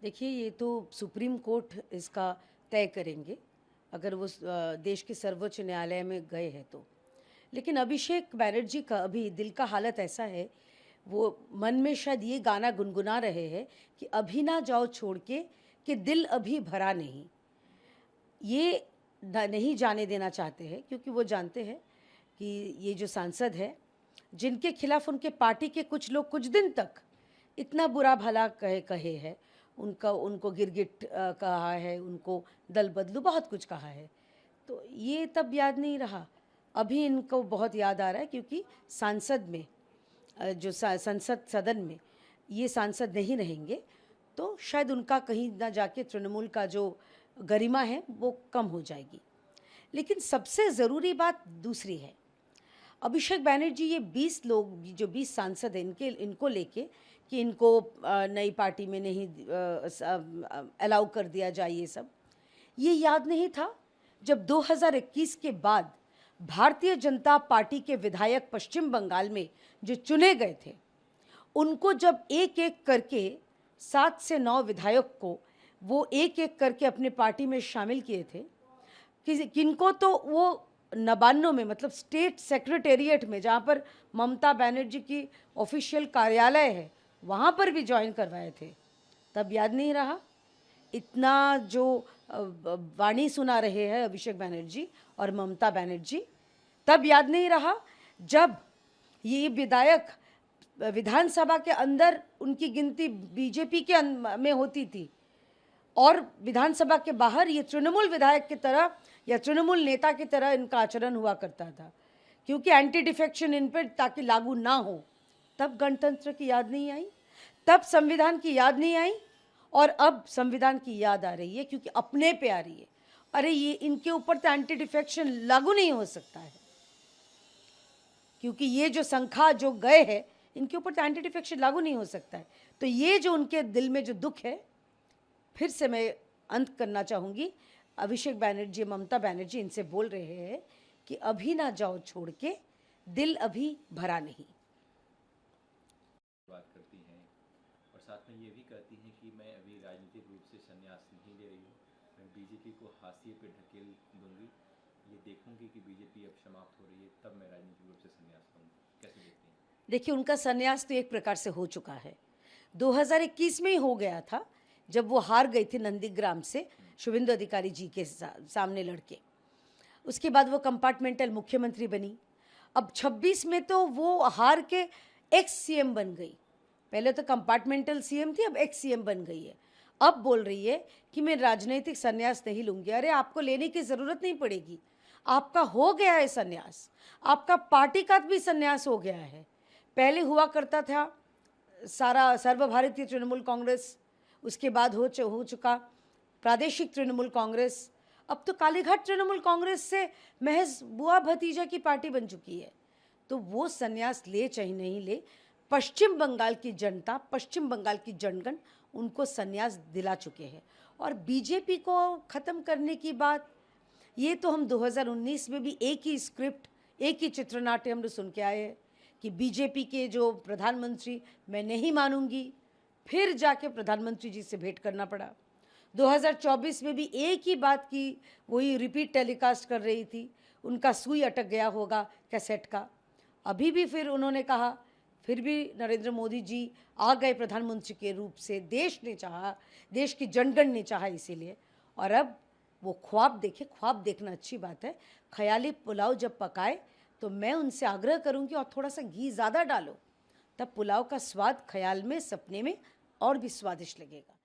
देखिए, ये तो सुप्रीम कोर्ट इसका तय करेंगे, अगर वो देश के सर्वोच्च न्यायालय में गए हैं तो। लेकिन अभिषेक बैनर्जी का अभी दिल का हालत ऐसा है, वो मन में शायद ये गाना गुनगुना रहे हैं कि अभी ना जाओ छोड़ के, कि दिल अभी भरा नहीं। ये नहीं जाने देना चाहते हैं, क्योंकि वो जानते हैं कि ये जो सांसद है, जिनके खिलाफ उनके पार्टी के कुछ लोग कुछ दिन तक इतना बुरा भला कहे हैं, उनको गिरगिट कहा है, उनको दल बदलू बहुत कुछ कहा है, तो ये तब याद नहीं रहा। अभी इनको बहुत याद आ रहा है, क्योंकि सांसद में जो संसद सदन में ये सांसद नहीं रहेंगे, तो शायद उनका कहीं ना जाके तृणमूल का जो गरिमा है वो कम हो जाएगी। लेकिन सबसे ज़रूरी बात दूसरी है। अभिषेक बैनर्जी ये 20 लोग, जो 20 सांसद हैं, इनको लेके कि इनको नई पार्टी में नहीं अलाउ कर दिया जाए, ये सब ये याद नहीं था जब 2021 के बाद भारतीय जनता पार्टी के विधायक पश्चिम बंगाल में जो चुने गए थे, उनको जब एक एक करके 7 से 9 विधायक को वो एक एक करके अपने पार्टी में शामिल किए थे, किनको तो वो 99 में, मतलब स्टेट सेक्रेटेरिएट में, जहाँ पर ममता बनर्जी की ऑफिशियल कार्यालय है, वहाँ पर भी ज्वाइन करवाए थे। तब याद नहीं रहा। इतना जो वाणी सुना रहे हैं अभिषेक बैनर्जी और ममता बनर्जी, तब याद नहीं रहा जब ये विधायक विधानसभा के अंदर उनकी गिनती बीजेपी के में होती थी, और विधानसभा के बाहर ये तृणमूल विधायक की तरह या तृणमूल नेता की तरह इनका आचरण हुआ करता था, क्योंकि एंटी डिफेक्शन इन पर ताकि लागू ना हो। तब गणतंत्र की याद नहीं आई, तब संविधान की याद नहीं आई, और अब संविधान की याद आ रही है, क्योंकि अपने पे आ रही है। अरे ये इनके ऊपर तो एंटी डिफेक्शन लागू नहीं हो सकता है, क्योंकि ये जो संख्या जो गए हैं, इनके ऊपर तो एंटी डिफेक्शन लागू नहीं हो सकता है। तो ये जो उनके दिल में जो दुख है, फिर से मैं अंत करना चाहूँगी। अभिषेक बैनर्जी, ममता बनर्जी इनसे बोल रहे हैं कि अभी ना जाओ छोड़ के, दिल अभी भरा नहीं। बात करती हैं और साथ में ये भी कहती हैं कि मैं अभी राजनीतिक रूप से संन्यास नहीं ले रही हूँ, मैं बीजेपी को हाशिए पे ढकेल दूंगी, ये देखूंगी कि बीजेपी अब समाप्त हो रही है, तब मैं राजनीतिक रूप से संन्यास लूँगी। कैसे देखती हैं? देखिए, उनका संन्यास तो एक प्रकार से हो चुका है। 2021 में ही हो गया था, जब वो हार गई थी नंदीग्राम से शुभेंदु अधिकारी जी के सामने लड़के। उसके बाद वो कंपार्टमेंटल मुख्यमंत्री बनी। अब 26 में तो वो हार के एक्स सीएम बन गई। पहले तो कंपार्टमेंटल सीएम थी, अब एक्स सीएम बन गई है। अब बोल रही है कि मैं राजनीतिक संन्यास नहीं लूँगी। अरे, आपको लेने की ज़रूरत नहीं पड़ेगी, आपका हो गया है संन्यास, आपका पार्टी का भी संन्यास हो गया है। पहले हुआ करता था सारा सर्वभारतीय तृणमूल कांग्रेस, उसके बाद हो चुका प्रादेशिक तृणमूल कांग्रेस, अब तो कालीघाट तृणमूल कांग्रेस से महज बुआ भतीजा की पार्टी बन चुकी है। तो वो संन्यास ले चाहे नहीं ले, पश्चिम बंगाल की जनता, पश्चिम बंगाल की जनगण उनको संन्यास दिला चुके हैं। और बीजेपी को ख़त्म करने की बात, ये तो हम 2019 में भी एक ही स्क्रिप्ट, एक ही चित्रनाट्य हम सुन के आए हैं कि बीजेपी के जो प्रधानमंत्री मैं नहीं मानूंगी, फिर जाके प्रधानमंत्री जी से भेंट करना पड़ा। 2024 में भी एक ही बात की वही रिपीट टेलीकास्ट कर रही थी, उनका सुई अटक गया होगा कैसेट का। अभी भी फिर उन्होंने कहा, फिर भी नरेंद्र मोदी जी आ गए प्रधानमंत्री के रूप से, देश ने चाहा, देश की जनगण ने चाहा इसीलिए। और अब वो ख्वाब देखे, ख्वाब देखना अच्छी बात है। ख्याली पुलाव जब पकाए तो मैं उनसे आग्रह करूंगी और थोड़ा सा घी ज़्यादा डालो, तब पुलाव का स्वाद ख्याल में, सपने में और भी स्वादिष्ट लगेगा।